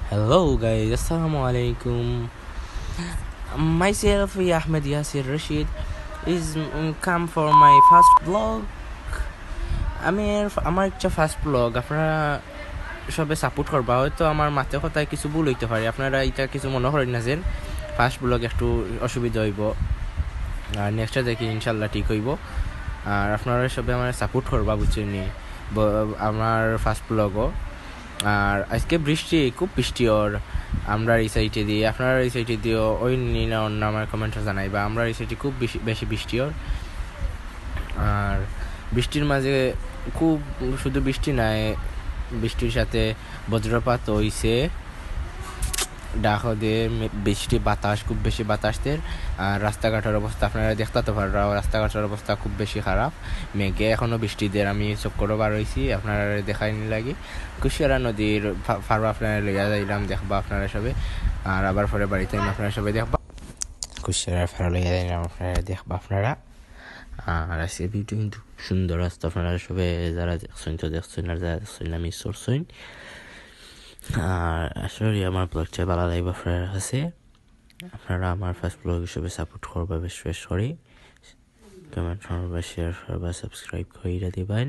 Hello guys, Assalamu alaikum. Myself, Ahmed Yasir Rashid, is come for my first vlog. আমার একটা first blog আপনারা সবে support করবা, হয়তো আমার মাথা কথায় কিছু ভুল হইতে পারে, আপনারা এটা কিছু মনে করেন না যে ফার্স্ট ব্লগ একটু অসুবিধা হইব, আর নেক্সটটা দেখি ইনশাল্লাহ ঠিক হইব। আর আপনারা সবে আমার সাপোর্ট করবা বুঝছেন আমার ফার্স্ট ব্লগও। আর আজকে খুব বৃষ্টি ওর আমরা এই সাইডে দিয়ে, আপনারা এই সাইডে দিয়েও ওই না অন্য আমার কমেন্টে জানাইবা। আমরা এই সাইডে খুব বেশি বৃষ্টি ওর, আর বৃষ্টির মাঝে খুব শুধু বৃষ্টি নাই, বৃষ্টির সাথে বজ্রপাত হইছে, ডাকও দিয়ে বৃষ্টি বাতাস, খুব বেশি বাতাসদের। আর রাস্তাঘাটের অবস্থা আপনারা দেখতে তো পারো, রাস্তাঘাটের অবস্থা খুব বেশি খারাপ। মেঘে এখনও বৃষ্টি দিয়ে আমি চক্করও বার হয়েছি, আপনারা দেখাই নি লাগি। কুশিয়ারা নদীর ফারো আপনারা লইয়া যাইলাম, দেখবা আপনারা সবে। আর আবার পরে বাড়িতে আপনারা সবাই দেখবা, কুশিয়ারার ফারো লইয়া যাইলাম, আপনারা দেখবা আপনারা। আর আজকে ভিডিও কিন্তু সুন্দর রাস্তা, আপনারা সবে যারা দেখছেন তো দেখছেন, আর যারা দেখছেন না মিস করছেন। আর আসলে আমার ব্লগটা ভালো লাগবে আপনার কাছে, আপনারা আমার ফার্স্ট ব্লগ হিসেবে সাপোর্ট করবা, বেশি বেশি করে কমেন্ট করবা, শেয়ার করবা, সাবস্ক্রাইব করে দিবেন।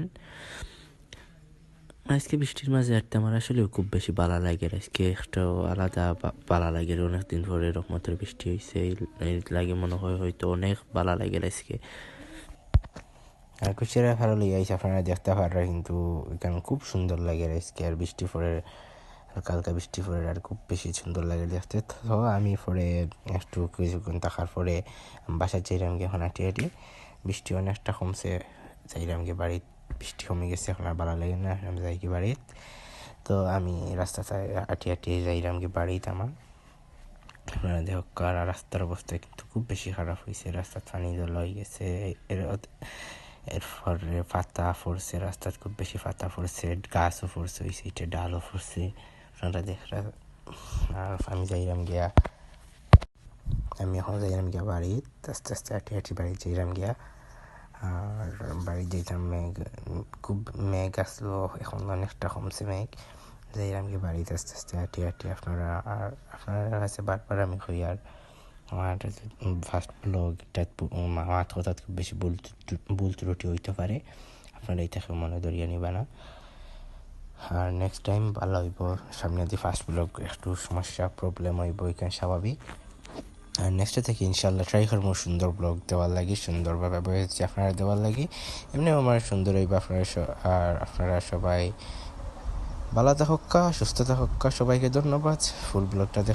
আজকে বৃষ্টির মাঝে একটা আমার আসলে খুব বেশি ভালো লাগে, আজকে একটা আলাদা ভালো লাগে। অনেকদিন পরে রহমতের বৃষ্টি হয়েছে, এই লাগে মনে হয় হয়তো অনেক ভালো লাগে আজকে। আর কুচিরা ভালো লেগে আইসে, আপনারা দেখতে পারা, কিন্তু এখানে খুব সুন্দর লাগে আজকে। আর বৃষ্টি পরে, হালকা হালকা বৃষ্টি পরে, আর খুব বেশি সুন্দর লাগে দেখতে। তো আমি পরে একটু কিছুক্ষণ থাকার পরে বাসায় চাইলাম গিয়ে, এখন হাঁটি হাঁটি, বৃষ্টি অনেকটা কমছে, চাইলাম গিয়ে বাড়িতে। বৃষ্টি কমে গেছে, এখন আর ভালো লাগে না, আমি যাই কি বাড়িতে। তো আমি রাস্তায় হাঁটি হাঁটি যাইলাম কি বাড়িতে আমার। আপনারা দেখো রাস্তার অবস্থা কিন্তু খুব বেশি খারাপ হয়েছে, রাস্তার পানি জল হয়ে গেছে, এরপরে পাতা পড়ছে, রাস্তার খুব বেশি পাতা পড়ছে, গাছও পড়ছে, ওই সাইডে ডালও পড়ছে, আপনারা দেখরা। আর আমি যাইলাম গিয়া, আমি এখন যাইলাম গিয়া বাড়িতে, আস্তে আস্তে হাঁটি হাঁটি বাড়ি যাইলাম গিয়া। আর বাড়ি যেতাম, খুব মেঘ আসলো, এখন অনেকটা কমছে মেঘ। যাইলাম গিয়ে বাড়িতে আস্তে আস্তে হাঁটি হাঁটি। আপনারা আর আপনার কাছে বারবার আমি কই, আর আমার ফার্স্ট ব্লগ এটা আমার কথা খুব বেশি ভুল ত্রুটি হইতে পারে, আপনারা এইটাকে মনে ধরিয়ে নিবা না। আর নেক্সট টাইম ভালো হইব, সামনে দিয়ে ফার্স্ট ব্লগ একটু সমস্যা প্রবলেম হইব, এখানে স্বাভাবিক। আর নেক্সটে থেকে ইনশাল্লাহ ট্রাই করবো সুন্দর ব্লগ দেওয়ার লাগি, সুন্দরভাবে বলেছি আপনারা দেওয়ার লাগি, এমনিও আমার সুন্দর হইব। আর আপনারা সবাই ভালো থাকা, সুস্থ থাকা, সবাইকে ধন্যবাদ। ফুল ব্লগটা দেখা